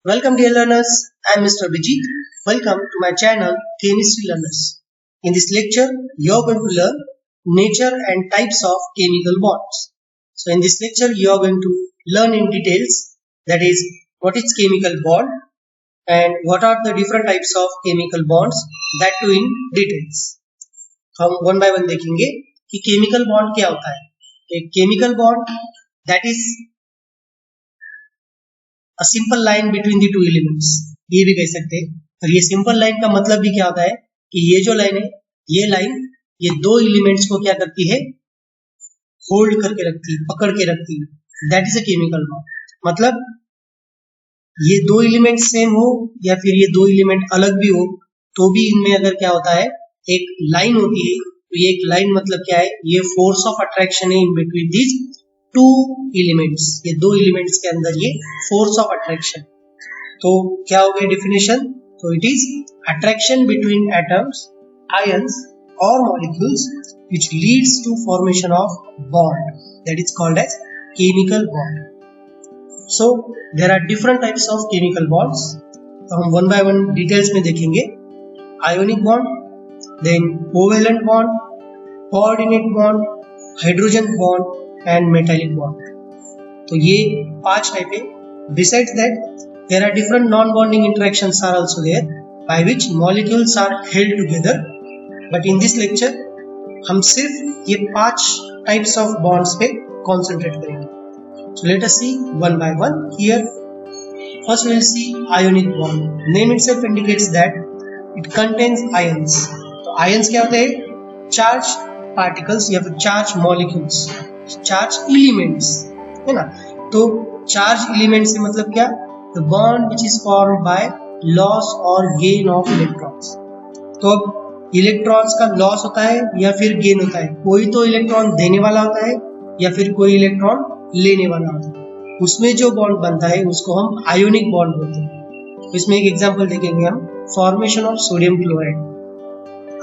Welcome dear learners, I am Mr. Vijit. Welcome to my channel Chemistry Learners. In this lecture, you are going to learn nature and types of chemical bonds. So in this lecture, you are going to learn in details, that is what is chemical bond and what are the different types of chemical bonds, that too in details. हम one by one देखेंगे कि chemical bond क्या होता है। एक chemical bond that is a simple line between the two elements, ये भी कह सकते हैं। और ये सिंपल लाइन का मतलब भी क्या होता है कि ये जो लाइन है, ये लाइन ये दो एलिमेंट्स को क्या करती है, होल्ड करके रखती है, पकड़ के रखती है। That is a chemical bond. मतलब ये दो एलिमेंट सेम हो या फिर ये दो एलिमेंट अलग भी हो, तो भी इनमें अगर क्या होता है, एक लाइन होती है। तो ये एक लाइन मतलब क्या है, ये फोर्स ऑफ अट्रैक्शन है in between these two elements. ये दो एलिमेंट्स के अंदर ये फोर्स ऑफ अट्रैक्शन। तो क्या हो गया डेफिनेशन? तो it is attraction between atoms, ions और molecules which leads to formation of bond, that is called as chemical bond. So there are different types of chemical bonds. तो हम one by one details में देखेंगे। Ionic bond, then covalent bond, coordinate bond, hydrogen bond and metallic bond. तो ये पांच type है। Besides that, there are different non-bonding interactions are also there by which molecules are held together. But in this lecture, हम सिर्फ ये पांच types of bonds पे concentrate करेंगे। So let us see one by one here. First we will see ionic bond. Name itself indicates that it contains ions. तो ions क्या होते हैं? चार्ज पार्टिकल्स या फिर चार्ज मॉलिक्यूल्स, चार्ज एलिमेंट्स, है ना। तो चार्ज एलिमेंट से मतलब क्या? The bond which is formed by loss or gain of electrons. तो अब इलेक्ट्रॉन्स का लॉस होता है या फिर गेन होता है। कोई तो इलेक्ट्रॉन देने वाला होता है या फिर कोई इलेक्ट्रॉन लेने वाला होता है। उसमें जो बॉन्ड बनता है उसको हम आयोनिक बॉन्ड बोलते हैं। तो इसमें एक एग्जांपल देखेंगे हम, फॉर्मेशन ऑफ सोडियम क्लोराइड।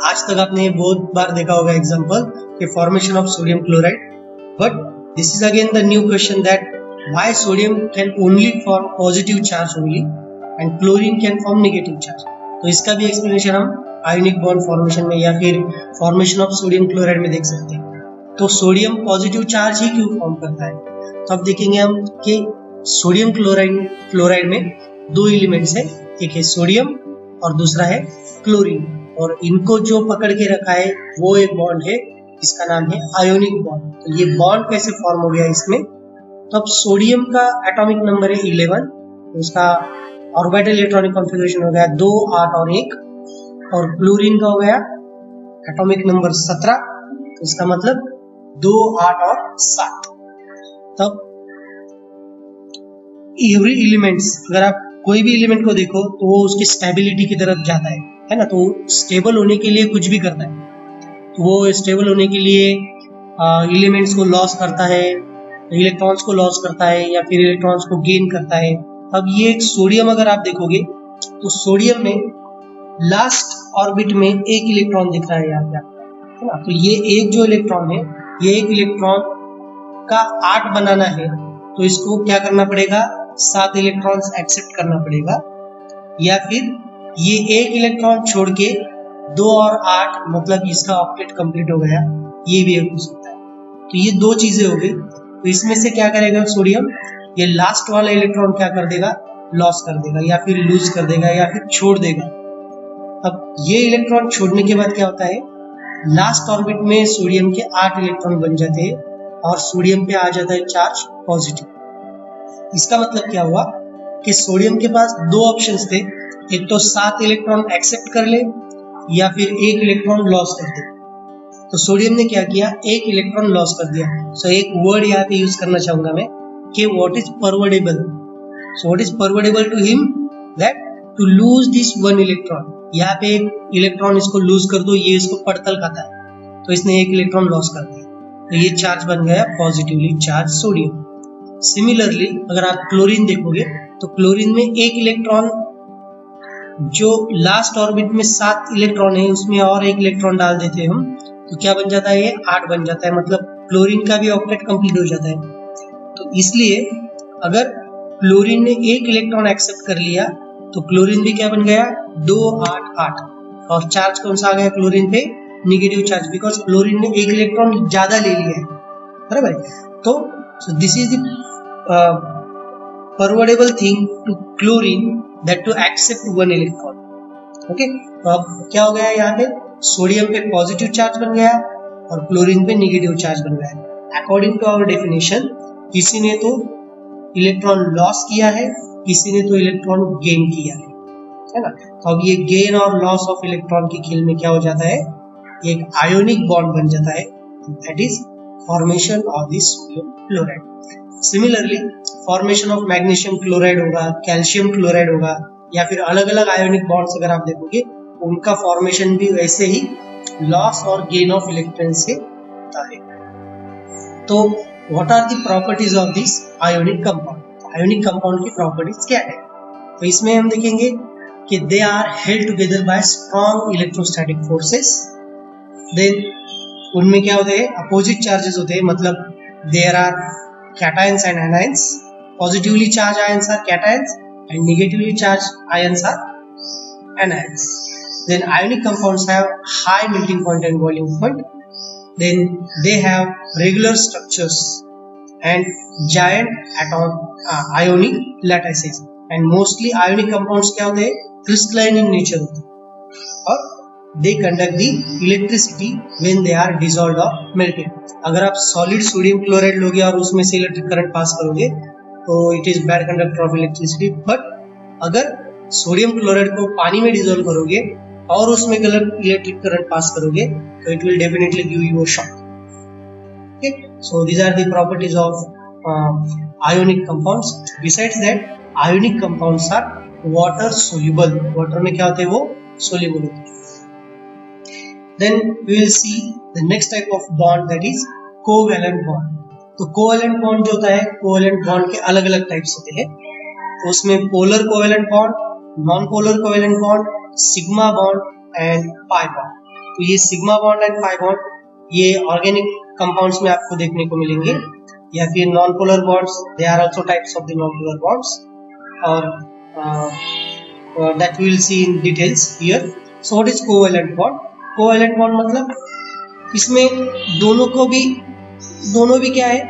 आज तक आपने बहुत बार देखा होगा एग्जांपल कि formation of sodium chloride, but this is again the new question that why sodium can only form positive charge only and chlorine can form negative charge. तो इसका भी एक्सप्लेनेशन हम आयोनिक बॉन्ड फॉर्मेशन में या फिर formation of sodium chloride में देख सकते हैं। तो सोडियम पॉजिटिव चार्ज ही क्यों फॉर्म करता है? तो अब देखेंगे हम कि सोडियम क्लोराइड में दो एलिमेंट्स है, एक है सोडियम और दूसरा है क्लोरीन, और इनको जो पकड़ के रखा है वो एक बॉन्ड है, इसका नाम है आयोनिक बॉन्ड। तो ये बॉन्ड कैसे फॉर्म हो गया इसमें? तो अब सोडियम का एटॉमिक नंबर है 11, उसका ऑर्बिटल इलेक्ट्रॉनिक कॉन्फ़िगरेशन हो गया 2, 8 और 1, और क्लोरीन का हो गया एटॉमिक नंबर 17, तो इसका मतलब 2, 8 और 7। तब एवरी एलिमेंट्स, अगर आप कोई भी एलिमेंट को देखो तो वो उसकी स्टेबिलिटी की तरफ जाता है ना। तो स्टेबल होने के लिए कुछ भी करता है। तो वो स्टेबल होने के लिए एलिमेंट्स को लॉस करता है, इलेक्ट्रॉन्स को लॉस करता है या फिर इलेक्ट्रॉन्स को गेन करता है। अब ये सोडियम अगर आप देखोगे तो सोडियम में लास्ट ऑर्बिट में एक इलेक्ट्रॉन दिख रहा है यहाँ पे, है ना। तो ये एक जो इलेक्ट्रॉन है, ये एक इलेक्ट्रॉन का 8 बनाना है, तो इसको क्या करना पड़ेगा? 7 इलेक्ट्रॉन्स एक्सेप्ट करना पड़ेगा, या फिर ये एक इलेक्ट्रॉन छोड़ के 2 और 8 मतलब इसका ऑक्टेट कंप्लीट हो गया, ये भी हो सकता है। तो ये दो चीजें हो गई। तो इसमें से क्या करेगा सोडियम? ये लास्ट वाला इलेक्ट्रॉन क्या कर देगा? लॉस कर देगा या फिर लूज कर देगा या फिर छोड़ देगा। अब ये इलेक्ट्रॉन छोड़ने के बाद क्या होता है? लास्ट ऑर्बिट में सोडियम के 8 इलेक्ट्रॉन बन जाते हैं और सोडियम पे आ जाता है चार्ज पॉजिटिव। इसका मतलब क्या हुआ कि सोडियम के पास दो ऑप्शंस थे, एक तो 7 इलेक्ट्रॉन एक्सेप्ट कर ले या फिर एक इलेक्ट्रॉन लॉस कर दे। तो सोडियम ने क्या किया? एक इलेक्ट्रॉन लॉस कर दिया। सो एक वर्ड यहाँ पे यूज करना चाहूंगा मैं कि what is favourable. So what is favourable to him? That to lose this one electron. यहाँ पे एक इलेक्ट्रॉन इसको लूज कर दो, ये इसको पड़तल खाता है, तो इसने एक इलेक्ट्रॉन लॉस कर दिया, तो ये चार्ज बन गया पॉजिटिवली चार्ज सोडियम। सिमिलरली अगर आप क्लोरीन देखोगे तो क्लोरीन में एक इलेक्ट्रॉन, जो लास्ट ऑर्बिट में 7 इलेक्ट्रॉन है उसमें और एक इलेक्ट्रॉन डाल देते हैं हम, तो क्या बन जाता है? ये 8 बन जाता है, मतलब क्लोरीन का भी ऑक्टेट कंप्लीट हो जाता है। तो इसलिए अगर क्लोरीन ने एक इलेक्ट्रॉन एक्सेप्ट कर लिया तो क्लोरीन भी क्या बन गया 2 8 8 और चार्ज कौन सा आ गया क्लोरीन पे नेगेटिव चार्ज बिकॉज क्लोरीन ने एक इलेक्ट्रॉन ज्यादा ले लिया है बराबर। तो this is the favourable thing to chlorine that to accept one electron. Okay, तो अब क्या हो गया यहाँ पे सोडियम पे पॉजिटिव चार्ज बन गया और क्लोरीन पे नेगेटिव चार्ज बन गया। अकॉर्डिंग टू आवर डेफिनेशन किसी ने तो इलेक्ट्रॉन लॉस किया है, किसी ने तो इलेक्ट्रॉन गेन किया है ना। तो अब ये गेन और लॉस ऑफ इलेक्ट्रॉन के खेल में क्या हो जाता है, एक आयोनिक बॉन्ड बन जाता है, that is formation of this sodium chloride. Similarly formation of magnesium chloride होगा, कैल्शियम क्लोराइड होगा, या फिर अलग अलग आयोनिक बॉन्ड्स अगर आप देखोगे उनका फॉर्मेशन भी वैसे ही लॉस और गेन ऑफ इलेक्ट्रॉन से होता है। तो what are the properties of this ionic compound, ionic compound की प्रॉपर्टीज क्या है। तो इसमें हम देखेंगे कि they are held together by strong electrostatic forces. Then उनमें क्या होते हैं, अपोजिट चार्जेस होते हैं, मतलब there are cations and anions. Positively charge ions are cations and negatively charged ions are anions. Then ionic compounds have high melting point and boiling point. Then they have regular structures and giant ionic lattices. And mostly ionic compounds क्या होते हैं, crystalline in nature होते हैं और they conduct the electricity when they are dissolved or melted. अगर आप solid sodium chloride लोगे और उसमें से इलेक्ट्रिक करंट पास करोगे तो it is bad conductor of electricity. But अगर सोडियम क्लोराइड को पानी में डिसॉल्व करोगे और उसमें इलेक्ट्रिक करंट पास करोगे तो it will definitely give you a shock. Okay, so these are the properties of ionic compounds. Besides that ionic compounds are water soluble, water में क्या होते हैं वो सोल्यूबल होते हैं। Then we will see the next type of bond that is covalent bond. तो covalent bond जो होता है, कोवैलेंट बॉन्ड के अलग अलग टाइप्स होते हैं। तो उसमें polar covalent bond, non polar covalent bond, sigma bond and pi bond. तो ये sigma bond and pi bond ये ऑर्गेनिक कंपाउंड्स में आपको देखने को मिलेंगे, या फिर non polar bonds, they are also types of the non polar bonds और that we will see in details here. So what is covalent bond? Covalent bond मतलब इसमें दोनों भी क्या है,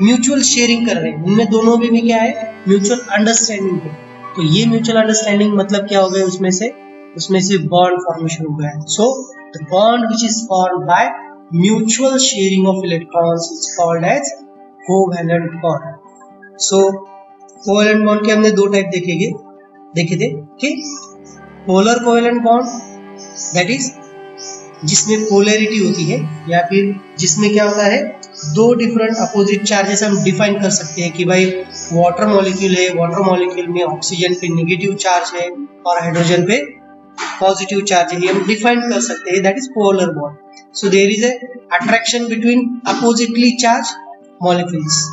म्यूचुअल शेयरिंग कर रहे हैं, उनमें दोनों भी क्या है, म्यूचुअल अंडरस्टैंडिंग है। तो ये म्यूचुअल अंडरस्टैंडिंग मतलब क्या हो गया, उसमें से बॉन्ड फॉर्मेशन हो गया है। So the bond which is formed by mutual sharing of electrons is called as covalent bond. So covalent bond के हमने दो टाइप देखे थे कि polar covalent bond that is जिसमें पोलैरिटी होती है, या फिर जिसमें क्या होता है, दो डिफरेंट अपोजिट चार्जेस हम डिफाइन कर सकते हैं कि भाई वाटर मॉलिक्यूल है, वाटर मॉलिक्यूल में ऑक्सीजन पे नेगेटिव चार्ज है और हाइड्रोजन पे पॉजिटिव चार्ज है, ये हम डिफाइन कर सकते हैं, that is polar bond. So there is a attraction between oppositely charge molecules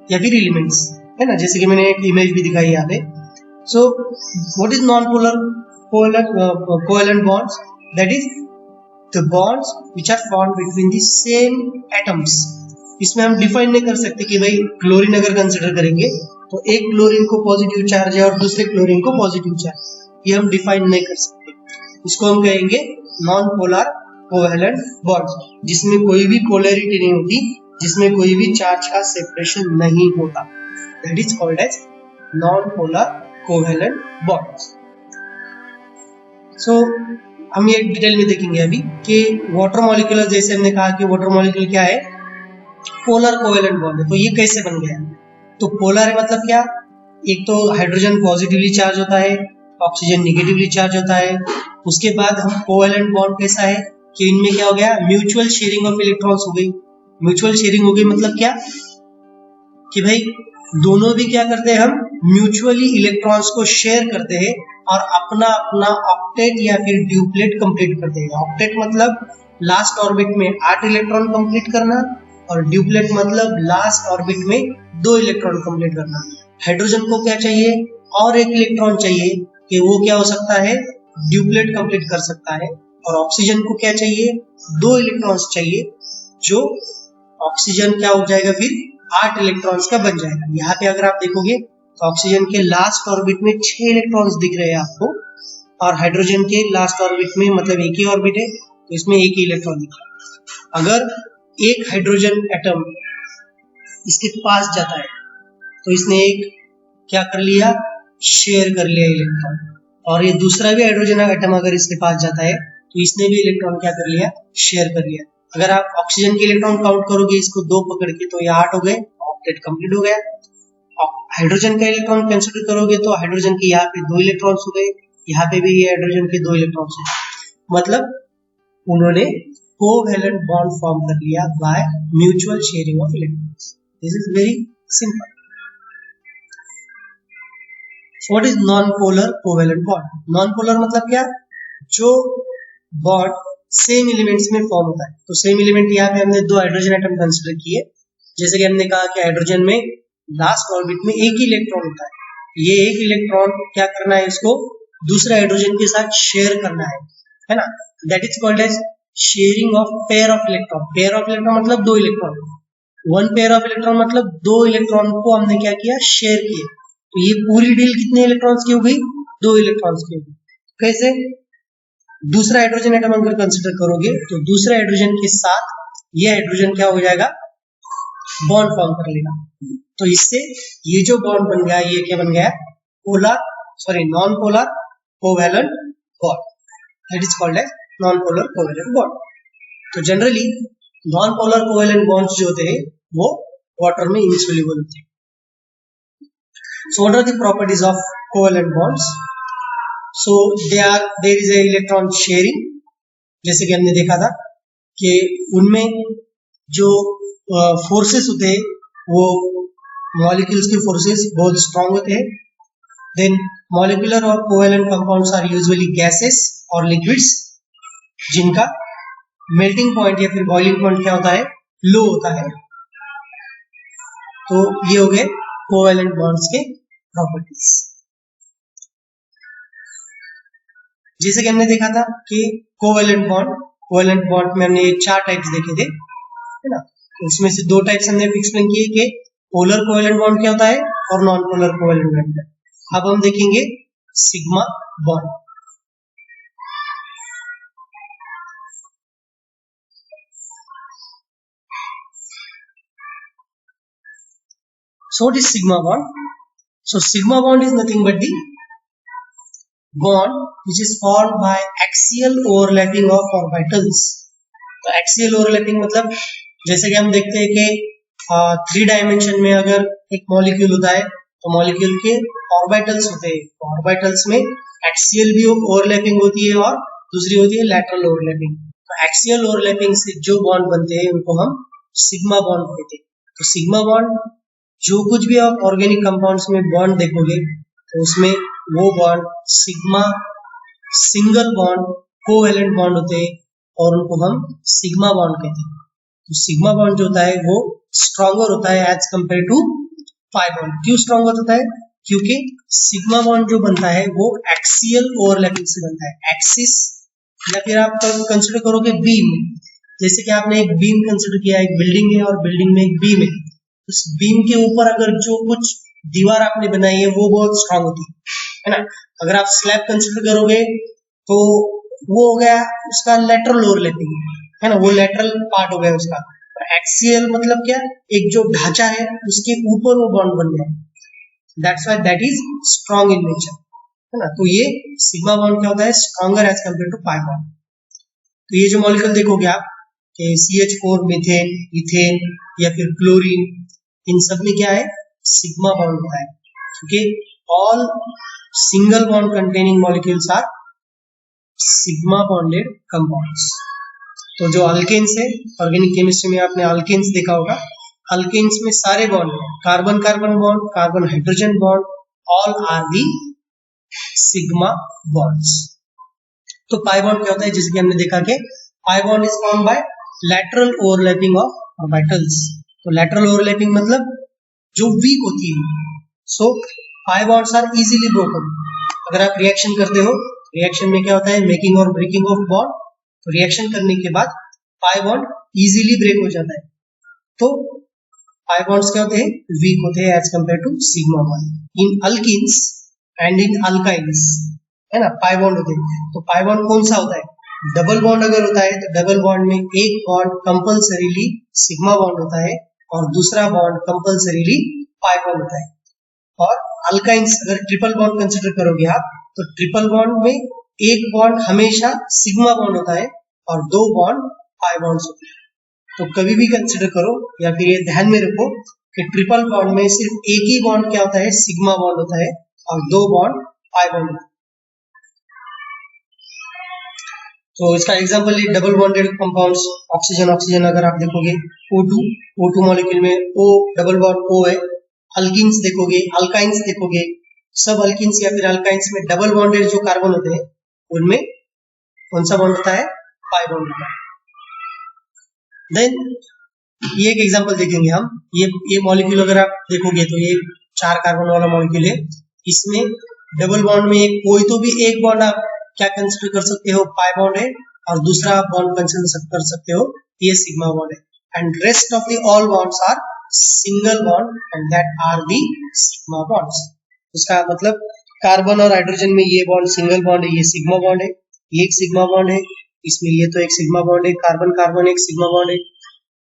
या फिर एलिमेंट्स, है ना, जैसे कि मैंने एक इमेज भी दिखाई यहाँ पे। सो what is non polar covalent bonds? That is the bonds which are formed between the same atoms। इसमें हम डिफाइन नहीं कर सकते कि भाई क्लोरीन अगर कंसिडर करेंगे तो एक क्लोरीन को पॉजिटिव चार्ज है और दूसरे क्लोरीन को पॉजिटिव चार्ज, ये हम डिफाइन नहीं कर सकते। इसको हम कहेंगे नॉन पोलर कोवैलेंट बॉन्ड्स, जिसमें कोई भी पोलैरिटी नहीं होती, जिसमें कोई भी चार्ज का सेपरेशन नहीं होता, that is called as non polar covalent bonds. So हम ये डिटेल में देखेंगे अभी कि वाटर मॉलिक्यूल, जैसे हमने कहा कि वाटर मॉलिक्यूल क्या है, पोलर कोवैलेंट बॉन्ड है। तो ये कैसे बन गया? तो पोलर है मतलब क्या, एक तो हाइड्रोजन पॉजिटिवली चार्ज होता है, ऑक्सीजन नेगेटिवली चार्ज होता है। उसके बाद हम कोवैलेंट बॉन्ड कैसा है कि इनमें क्या हो गया, म्यूचुअल शेयरिंग ऑफ इलेक्ट्रॉन्स हो गई। म्यूचुअल शेयरिंग हो गई मतलब क्या कि भाई दोनों भी क्या करते हैं, हम म्यूचुअली इलेक्ट्रॉन्स को शेयर करते हैं और अपना ऑक्टेट या फिर ड्यूप्लेट कंप्लीट करते हैं। ऑक्टेट मतलब लास्ट ऑर्बिट में 8 इलेक्ट्रॉन कंप्लीट करना और ड्यूप्लेट मतलब लास्ट ऑर्बिट में 2 इलेक्ट्रॉन कंप्लीट करना। हाइड्रोजन को क्या चाहिए, और एक इलेक्ट्रॉन चाहिए कि वो क्या हो सकता है, ड्यूप्लेट कंप्लीट कर सकता है। और ऑक्सीजन को क्या चाहिए, 2 इलेक्ट्रॉन्स चाहिए, जो ऑक्सीजन क्या हो जाएगा फिर 8 इलेक्ट्रॉन्स का बन जाएगा। यहाँ पे अगर आप देखोगे तो ऑक्सीजन के लास्ट ऑर्बिट में 6 इलेक्ट्रॉन्स दिख रहे हैं आपको, और हाइड्रोजन के लास्ट ऑर्बिट में मतलब एक ही ऑर्बिट है तो इसमें एक ही इलेक्ट्रॉन दिख रहा है। अगर एक हाइड्रोजन एटम इसके पास जाता है तो इसने एक क्या कर लिया, शेयर कर लिया इलेक्ट्रॉन, और ये दूसरा भी हाइड्रोजन एटम अगर इसके पास जाता है तो इसने भी इलेक्ट्रॉन क्या कर लिया, शेयर कर लिया। अगर आप ऑक्सीजन के इलेक्ट्रॉन काउंट करोगे इसको 2 पकड़ के तो ये 8 हो गए, ऑक्टेट कंप्लीट हो गया। हाइड्रोजन का इलेक्ट्रॉन कंसीडर करोगे तो हाइड्रोजन के यहाँ पे 2 इलेक्ट्रॉन्स हो गए, यहाँ पे भी ये हाइड्रोजन के 2 इलेक्ट्रॉन्स हो गए। मतलब उन्होंने कोवैलेंट बॉन्ड फॉर्म कर लिया bye mutual sharing of electrons. This is very simple. What is non polar covalent bond? Non polar मतलब क्या, जो बॉन्ड सेम एलिमेंट्स में फॉर्म होता है। तो सेम एलिमेंट यहाँ पे हमने 2 हाइड्रोजन एटम कंसीडर किए, जैसे कि हमने कहा कि हाइड्रोजन में लास्ट ऑर्बिट में एक ही इलेक्ट्रॉन होता है, ये एक इलेक्ट्रॉन क्या करना है, इसको दूसरे हाइड्रोजन के साथ शेयर करना है ना। That is called as sharing of pair of electron. Pair of electron मतलब 2 इलेक्ट्रॉन, 1 पेयर ऑफ इलेक्ट्रॉन मतलब 2 इलेक्ट्रॉन को हमने क्या किया, शेयर किए। तो ये पूरी डील कितने इलेक्ट्रॉन्स की हो गई, 2 इलेक्ट्रॉन्स की हो गई। कैसे, दूसरा हाइड्रोजन एटम अगर कंसीडर करोगे तो दूसरे हाइड्रोजन के साथ ये हाइड्रोजन क्या हो जाएगा, बॉन्ड फॉर्म कर लेगा। तो इससे ये जो बॉन्ड बन गया ये क्या बन गया, non polar covalent bond. That is called as non polar covalent bond. तो generally non polar covalent bonds जो होते हैं वो वाटर में इनसोल्यूबल होते हैं। So what are the properties of covalent bonds? So there is a electron sharing, जैसे कि हमने देखा था कि उनमें जो फोर्सेस होते हैं वो मॉलिक्यूल्स के फोर्सेस बहुत स्ट्रांग होते हैं। देन मॉलिक्यूलर और covalent compounds are usually gases और लिक्विड्स, जिनका मेल्टिंग पॉइंट या फिर बॉइलिंग पॉइंट क्या होता है, लो होता है। तो ये हो गए कोवैलेंट बॉन्ड्स के प्रॉपर्टीज। जैसे कि हमने देखा था कि कोवैलेंट बॉन्ड में हमने 4 टाइप्स देखे थे, है ना। उसमें से 2 टाइप्स हमने एक्सप्लेन किए कि पोलर कोवैलेंट बॉन्ड क्या होता है और नॉन पोलर कोवैलेंट बॉन्ड। अब हम देखेंगे sigma bond. So what is sigma bond? So sigma bond is nothing but the bond which is formed by axial overlapping of orbitals. तो axial overlapping मतलब जैसे कि हम देखते हैं कि 3 डायमेंशन में अगर एक मॉलिक्यूल होता है तो मॉलिक्यूल के ऑर्बिटल्स होते हैं। ऑर्बिटल्स में एक्सियल भी ओवरलैपिंग होती है और दूसरी होती है लैटरल ओवरलैपिंग। तो एक्सियल ओवरलैपिंग से जो बॉन्ड बनते हैं उनको हम सिग्मा बॉन्ड कहते हैं। तो सिग्मा बॉन्ड, जो कुछ भी आप ऑर्गेनिक कंपाउंड्स में बॉन्ड देखोगे तो उसमें वो bond sigma single bond covalent bond होते हैं और उनको हम सिग्मा बॉन्ड कहते हैं। तो सिग्मा बॉन्ड जो होता है वो स्ट्रॉन्गर होता है as compare to pi bond. क्यों स्ट्रॉन्गर होता है? क्योंकि सिग्मा बॉन्ड जो बनता है वो एक्सियल ओवरलैपिंग से बनता है। एक्सिस या फिर आप कंसिडर करोगे बीम, जैसे कि आपने एक बीम कंसिडर किया, एक बिल्डिंग है और बिल्डिंग में एक बीम है। उस बीम के ऊपर अगर जो कुछ दीवार आपने बनाई है वो बहुत स्ट्रांग होती है ना। अगर आप स्लैब कंसिडर करोगे तो वो हो गया उसका लेटरल ओवरलैपिंग, है ना, वो लेटरल पार्ट हो गया उसका। एक्सियल मतलब क्या, एक जो ढांचा है उसके ऊपर वो बॉन्ड बन गया, that's why that is strong in nature, है ना। तो ये सिग्मा बॉन्ड क्या होता है, stronger as compare to pi bond. तो ये जो मॉलिक्यूल देखोगे आप कि CH4 मीथेन, इथेन या फिर क्लोरीन, इन सब में क्या है, सिग्मा बॉन्ड होता है, क्योंकि all single bond containing molecules are sigma bonded compounds. तो जो अल्केन्स है, ऑर्गेनिक केमिस्ट्री में आपने अल्केन्स देखा होगा, अल्केन्स में सारे bond, carbon carbon bond, carbon hydrogen bond, all are the sigma bonds. तो पाई बॉन्ड क्या होता है, जैसे कि हमने देखा कि pi bond is formed by lateral overlapping of orbitals. तो लैटरल ओवरलैपिंग मतलब जो वीक होती है। So pi bonds are easily broken. अगर आप रिएक्शन करते हो, रिएक्शन में क्या होता है, मेकिंग और ब्रेकिंग ऑफ बॉन्ड। तो रिएक्शन करने के बाद पाई बॉन्ड इजीली ब्रेक हो जाता है। तो पाई बॉन्ड्स क्या होते हैं, वीक होते हैं as compare to sigma bond. In alkenes and in alkynes, है ना, पाई बॉन्ड होते हैं। तो पाई बॉन्ड कौन सा होता है, डबल बॉन्ड अगर होता है तो डबल बॉन्ड में एक बॉन्ड कंपल्सरीली सिग्मा बॉन्ड होता है और दूसरा बॉन्ड कंपल्सरीली पाई बॉन्ड होता है। और अल्काइंस अगर ट्रिपल बॉन्ड कंसिडर करोगे आप, तो ट्रिपल बॉन्ड में एक बॉन्ड हमेशा सिग्मा बॉन्ड होता है और दो बॉन्ड पाई बॉन्ड्स होते हैं। तो कभी भी कंसिडर करो या फिर ये ध्यान में रखो कि ट्रिपल बॉन्ड में सिर्फ एक ही बॉन्ड क्या होता है, सिग्मा बॉन्ड होता है और दो बॉन्ड पाई बॉन्ड होता है। तो इसका एग्जांपल है double bonded compounds, oxygen oxygen अगर आप देखोगे O2 मॉलिक्यूल में O डबल बॉन्ड O है। अल्किन्स देखोगे, अल्काइंस देखोगे, सब अल्किन्स या फिर अल्काइंस में डबल बॉन्डेड जो कार्बन होते हैं उनमें कौन सा बॉन्ड होता है, पाई बॉन्ड होता है। देन ये एक एग्जांपल देखेंगे हम, ये मॉलिक्यूल अगर आप देखोगे तो ये 4 कार्बन वाला मॉलिक्यूल है। इसमें डबल बॉन्ड में कोई तो भी एक बॉन्ड आप क्या कंसिडर कर सकते हो, पाई बॉन्ड है और दूसरा बॉन्ड कंसिडर कर सकते हो ये सिग्मा बॉन्ड है। And rest of the all bonds are single bond and that are the sigma bonds. उसका मतलब कार्बन और हाइड्रोजन में ये बॉन्ड सिंगल बॉन्ड है, ये सिग्मा बॉन्ड है, ये एक सिग्मा बॉन्ड है, इसमें ये तो एक सिग्मा बॉन्ड है, कार्बन कार्बन एक सिग्मा बॉन्ड है।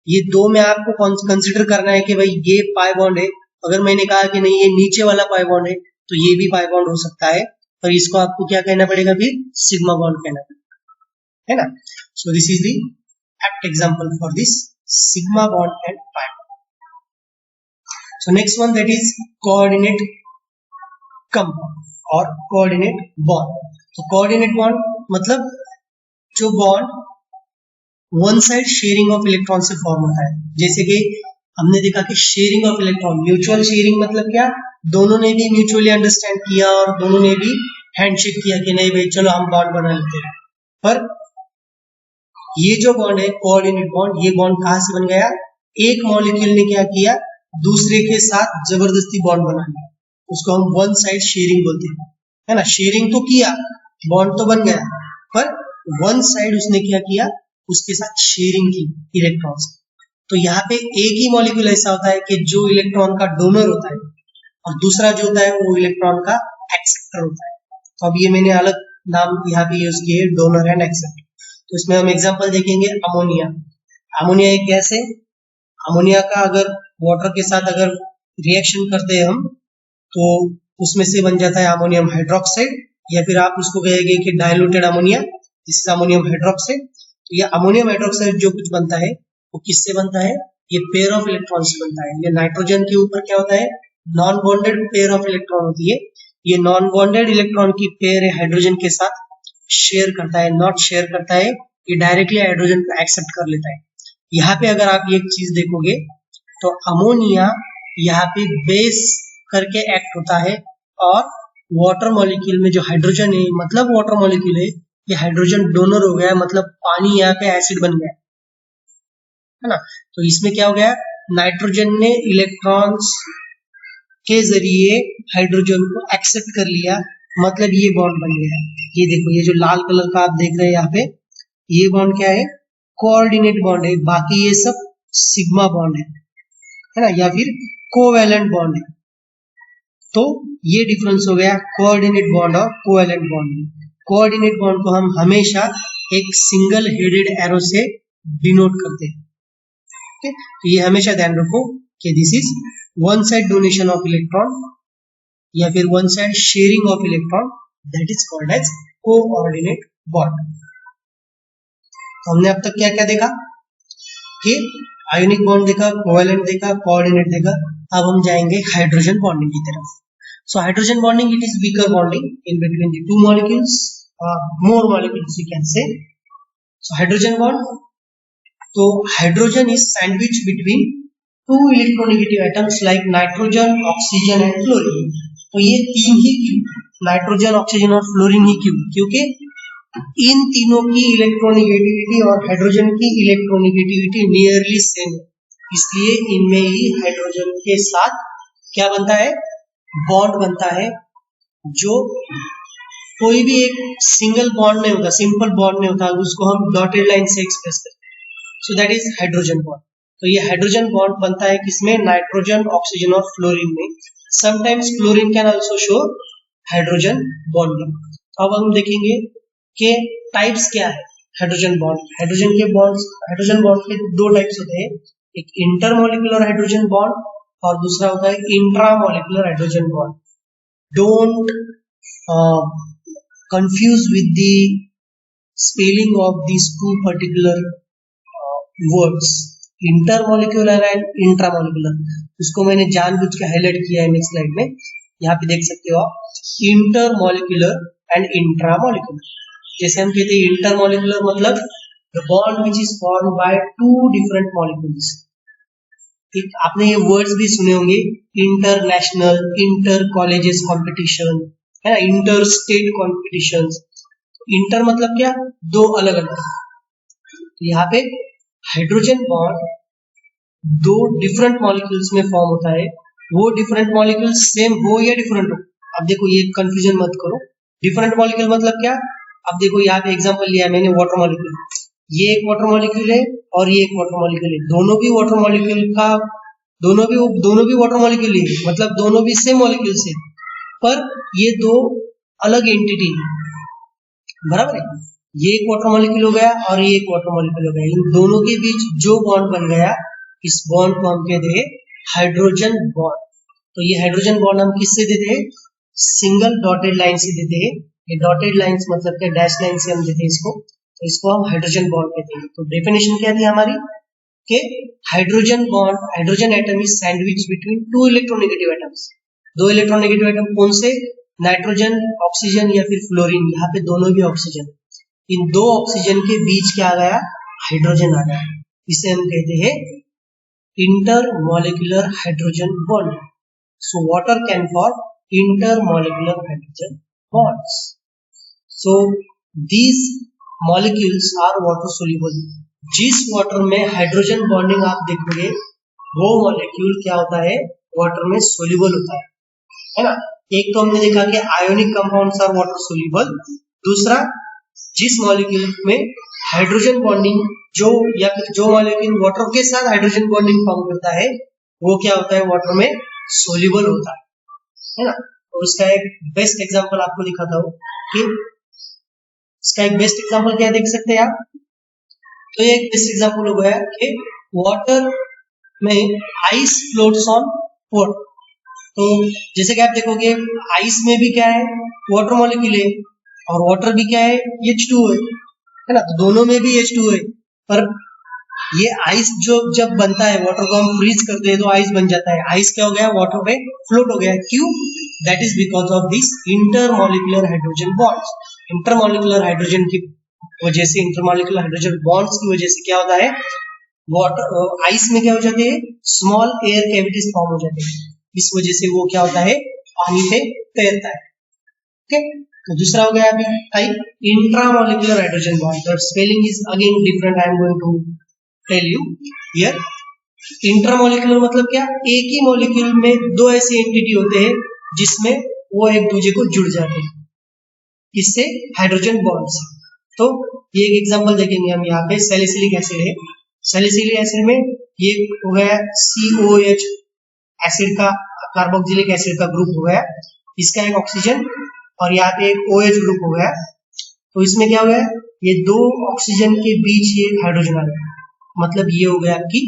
ये दो में आपको कंसिडर करना है कि भाई ये पाई बॉन्ड है। अगर मैंने कहा कि नहीं ये नीचे वाला पाई बॉन्ड है तो ये भी पाई बॉन्ड हो सकता है, पर इसको आपको क्या कहना पड़ेगा, फिर सिग्मा बॉन्ड कहना पड़ेगा, है ना। सो this is the apt example for this sigma bond and pi bond. So next one that is coordinate compound और कोऑर्डिनेट बॉन्ड। तो कोऑर्डिनेट बॉन्ड मतलब जो bond one side sharing of electron से form होता है। जैसे कि हमने देखा कि sharing of electron, mutual sharing मतलब क्या, दोनों ने भी म्यूचुअली अंडरस्टैंड किया और दोनों ने भी हैंडशेक किया कि नहीं भाई चलो हम बॉन्ड बना लेते हैं। पर ये जो बॉन्ड है कोऑर्डिनेट बॉन्ड, ये बॉन्ड कहां से बन गया, एक मॉलिक्यूल ने क्या किया, दूसरे के साथ जबरदस्ती बॉन्ड बना लिया, उसको हम वन साइड शेयरिंग बोलते हैं, है ना। शेयरिंग तो किया, बॉन्ड तो बन गया, पर वन साइड उसने क्या किया, उसके साथ शेयरिंग की इलेक्ट्रॉन्स। तो यहाँ पे एक ही मॉलिक्यूल ऐसा होता है कि जो इलेक्ट्रॉन का डोनर होता है और दूसरा जो होता है वो इलेक्ट्रॉन का एक्सेप्टर होता है। तो अब ये मैंने अलग नाम यहाँ पे यूज किए, डोनर एंड एक्सेप्टर। तो इसमें हम एग्जांपल देखेंगे अमोनिया। अमोनिया एक गैस है, अमोनिया का अगर वाटर के साथ अगर रिएक्शन करते हैं हम तो उसमें से बन जाता है अमोनियम हाइड्रोक्साइड, या फिर आप उसको कहेंगे कि diluted ammonia, this is ammonium hydroxide. तो ये अमोनियम हाइड्रोक्साइड जो कुछ बनता है वो किससे बनता है, ये पेयर ऑफ इलेक्ट्रॉन से बनता है। ये नाइट्रोजन के ऊपर क्या होता है, non bonded pair of electron होती है। ये नॉन बॉन्डेड इलेक्ट्रॉन की पेयर हाइड्रोजन के साथ शेयर करता है, नॉट शेयर करता है, ये डायरेक्टली हाइड्रोजन को एक्सेप्ट कर लेता है। यहाँ पे अगर आप ये चीज देखोगे तो अमोनिया यहाँ पे बेस करके एक्ट होता है और वाटर मॉलिक्यूल में जो हाइड्रोजन है, मतलब वाटर मॉलिक्यूल है, ये हाइड्रोजन डोनर हो गया, मतलब पानी यहाँ पे एसिड बन गया, है ना। तो इसमें क्या हो गया, नाइट्रोजन ने इलेक्ट्रॉन्स के जरिए हाइड्रोजन को एक्सेप्ट कर लिया, मतलब ये बॉन्ड बन गया। ये देखो, ये जो लाल कलर का आप देख रहे हैं यहाँ पे, ये बॉन्ड क्या है, कोऑर्डिनेट बॉन्ड है, बाकी ये सब सिग्मा बॉन्ड है ना, या फिर कोवैलेंट बॉन्ड है। तो ये डिफरेंस हो गया कोऑर्डिनेट बॉन्ड और कोवैलेंट बॉन्ड। कोऑर्डिनेट बॉन्ड को हम हमेशा एक सिंगल हेडेड एरो से डिनोट करते हैं, okay? तो ये हमेशा ध्यान रखो कि this is one side donation of electron या फिर one side sharing of electron, that is called as coordinate bond. तो हमने अब तक क्या क्या देखा कि आयोनिक बॉन्ड देखा, कोवैलेंट देखा, कोऑर्डिनेट देखा। अब हम जाएंगे हाइड्रोजन बॉन्डिंग की तरफ। So hydrogen bonding, it is weaker bonding in between the two molecules, more molecules you can say. So hydrogen bond, so hydrogen is sandwiched between two electronegative atoms like nitrogen, oxygen and fluorine. तो ये तीन ही क्यों, nitrogen, oxygen और fluorine ही क्यों, क्योंकि इन तीनों की electronegativity और हाइड्रोजन की इलेक्ट्रोनेगेटिविटी नियरली सेम है, इसलिए इनमें ही हाइड्रोजन के साथ क्या बनता है, बॉन्ड बनता है, जो कोई भी एक सिंगल बॉन्ड में होता, सिंपल बॉन्ड में होता, उसको हम डॉटेड लाइन से एक्सप्रेस करते हैं। So that is hydrogen bond. तो ये हाइड्रोजन बॉन्ड बनता है किसमें, नाइट्रोजन, ऑक्सीजन और फ्लोरीन में। Sometimes chlorine can also show hydrogen bonding. अब हम देखेंगे कि टाइप्स क्या है हाइड्रोजन बॉन्ड। हाइड्रोजन बॉन्ड के दो टाइप्स होते हैं, एक इंटरमॉलिक्यूलर हाइड्रोजन बॉन्ड और दूसरा होता है intramolecular hydrogen bond. Don't confused with the spelling of these two particular words, intermolecular and intramolecular। उसको मैंने जानबूझ के हाईलाइट किया है नेक्स्ट स्लाइड में, यहाँ पे देख सकते हो आप, इंटरमॉलिक्यूलर एंड इंट्रामॉलिक्यूलर। जैसे हम कहते हैं इंटरमॉलिक्यूलर मतलब the bond which is formed by two different molecules। ठीक, आपने ये वर्ड्स भी सुने होंगे, इंटरनेशनल, इंटर कॉलेजेस कॉम्पिटिशन है ना, इंटर स्टेट कॉम्पिटिशन। इंटर मतलब क्या, दो अलग अलग। यहाँ पे हाइड्रोजन बॉन्ड दो डिफरेंट मॉलिक्यूल्स में फॉर्म होता है, वो डिफरेंट मॉलिक्यूल्स सेम हो या डिफरेंट हो। अब देखो ये कंफ्यूजन मत करो, डिफरेंट मॉलिक्यूल मतलब क्या। अब देखो यहाँ पे एग्जांपल लिया है मैंने वाटर मॉलिक्यूल, ये एक वाटर मॉलिक्यूल है और ये एक वाटर मॉलिक्यूल है, दोनों भी वाटर मॉलिक्यूल का दोनों भी वाटर मॉलिक्यूल है, मतलब दोनों भी सेम मॉलिक्यूल्स है, पर ये दो अलग एंटिटी बराबर है। ये एक वाटर मॉलिक्यूल हो गया और ये एक वाटर मॉलिक्यूल हो गया, इन दोनों के बीच जो बॉन्ड बन गया इस बॉन्ड को हम कहते हैं हाइड्रोजन बॉन्ड। तो ये हाइड्रोजन बॉन्ड हम किससे देते हैं, सिंगल डॉटेड लाइन से देते हैं। ये डॉटेड लाइंस मतलब क्या, डैश लाइन से हम देते हैं इसको, तो इसको हम हाइड्रोजन बॉन्ड कहते हैं। तो डेफिनेशन क्या थी हमारी कि hydrogen bond, hydrogen atom is sandwich between two electronegative atoms. दो इलेक्ट्रोनेगेटिव एटम कौन से, नाइट्रोजन, ऑक्सीजन या फिर फ्लोरीन, यहाँ पे दोनों भी ऑक्सीजन, इन दो ऑक्सीजन के बीच क्या आ गया, हाइड्रोजन आ गया, इसे हम कहते हैं intermolecular hydrogen bond. So water can form intermolecular hydrogen bonds. So these molecules are water soluble. जिस वाटर में हाइड्रोजन बॉन्डिंग आप देखोगे वो मॉलिक्यूल क्या होता है, वाटर में सोल्यूबल होता है ना। एक तो हमने देखा कि ionic compounds are water soluble, दूसरा जिस मॉलिक्यूल में हाइड्रोजन बॉन्डिंग जो मॉलिक्यूल वाटर के साथ हाइड्रोजन बॉन्डिंग फॉर्म करता है वो क्या होता है, वाटर में सोल्यूबल होता है ना। और उसका एक बेस्ट एग्जांपल आपको दिखाता हूँ कि इसका एक बेस्ट एग्जांपल क्या देख सकते हैं आप। तो ये एक बेस्ट एग्जांपल हो गया कि वाटर में आइस फ्लोट्स ऑन वाटर। तो जैसे कि आप देखोगे आइस में भी क्या है, वाटर मॉलिक्यूल है, और वाटर भी क्या है, H2 है ना, तो दोनों में भी H2 है। पर ये आइस जो जब बनता है, वाटर को हम फ्रीज करते हैं तो आइस बन जाता है, आइस क्या हो गया, वाटर में फ्लोट हो गया। क्यों, that is because of this intermolecular hydrogen bonds. Intermolecular hydrogen की वजह से, इंटरमॉलिक्यूलर हाइड्रोजन बॉन्ड्स की वजह से क्या होता है, वाटर आइस में क्या हो जाते हैं, स्मॉल एयर कैविटीज फॉर्म हो जाते हैं, इस वजह से वो क्या होता है, पानी पे तैरता है। ओके, तो दूसरा हो गया अभी type intramolecular hydrogen bond. The spelling is again different, I am going to tell you here. Intramolecular मतलब क्या, एक ही मॉलिक्यूल में दो ऐसे एंटिटी होते हैं जिसमें वो एक दूसरे को जुड़ जाते हैं, इससे हाइड्रोजन बॉन्ड से। तो ये एक एग्जांपल देखेंगे हम यहाँ पे, सैलिसिलिक एसिड है, सैलिसिलिक एसिड में ये हो गया COH एसिड का, कार्बोक्सिलिक एसिड का ग्रुप हो गया, इसका एक ऑक्सीजन, और यहाँ पे एक OH ग्रुप हो गया। तो इसमें क्या हो गया, ये दो ऑक्सीजन के बीच ये हाइड्रोजन आ गया, मतलब ये हो गया आपकी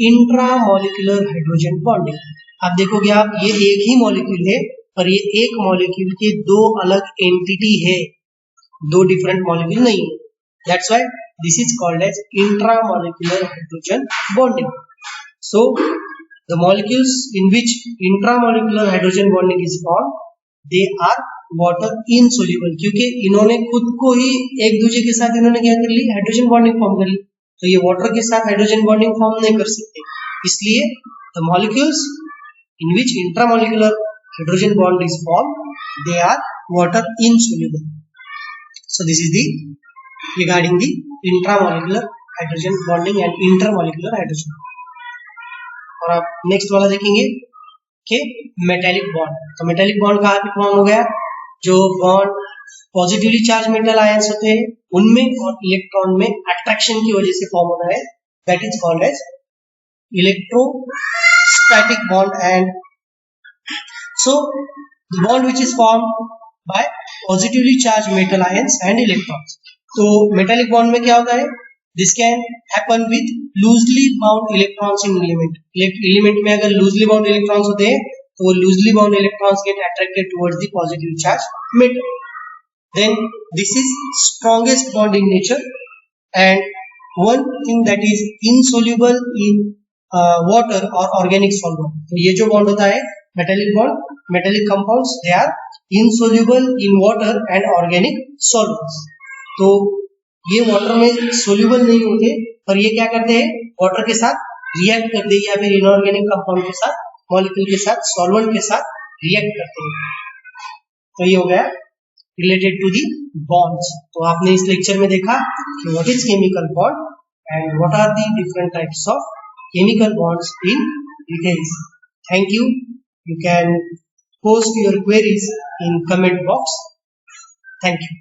इंट्रामॉलिक्यूलर हाइड्रोजन बॉन्डिंग। आप देखोगे आप, ये एक ही मॉलिक्यूल है पर ये एक मॉलिक्यूल के दो अलग एंटिटी है, दो डिफरेंट मॉलिक्यूल नहीं है। That's why this is called as intramolecular hydrogen bonding. So the molecules in which intramolecular hydrogen bonding is formed, they are water insoluble, क्योंकि इन्होंने खुद को ही एक दूसरे के साथ इन्होंने क्या कर ली, हाइड्रोजन बॉन्डिंग फॉर्म कर ली। तो ये वाटर के साथ हाइड्रोजन बॉन्डिंग फॉर्म नहीं कर सकते, इसलिए the molecules in which intramolecular hydrogen bond is formed, they are water insoluble. So this is the regarding the intramolecular hydrogen bonding and intermolecular hydrogen. और आप नेक्स्ट वाला देखेंगे कि मेटेलिक बॉन्ड। तो मेटेलिक बॉन्ड कहाँ पे फॉर्म हो गया, जो bond positively charge metal ions होते हैं उनमें और इलेक्ट्रॉन में अट्रैक्शन की वजह से फॉर्म होता है, that is called as electrostatic bond, and so the bond which is formed by positively charged metal ions and electrons. तो metallic bond में क्या होता है? This can happen with loosely bound electrons in element. Element में अगर loosely bound electrons होते हैं तो वो loosely bound electrons get attracted towards the positive charged metal. Then this is strongest bond in nature, and one thing that is insoluble in water or organic solvent. तो ये जो bond होता है metallic bond, metallic compounds, they are insoluble in water and organic solvents. तो ये water में soluble नहीं होते, पर ये क्या करते हैं, वाटर के साथ रिएक्ट करते हैं या फिर इनऑर्गेनिक कंपाउंड के साथ, मॉलिक्यूल के साथ, सॉल्वेंट के साथ रिएक्ट करते हैं. तो ये हो गया रिलेटेड टू दी बॉन्ड्स. तो आपने इस लेक्चर में देखा कि what is chemical bond and what are the different types of chemical bonds in details. Thank you. You can post your queries in comment box. Thank you.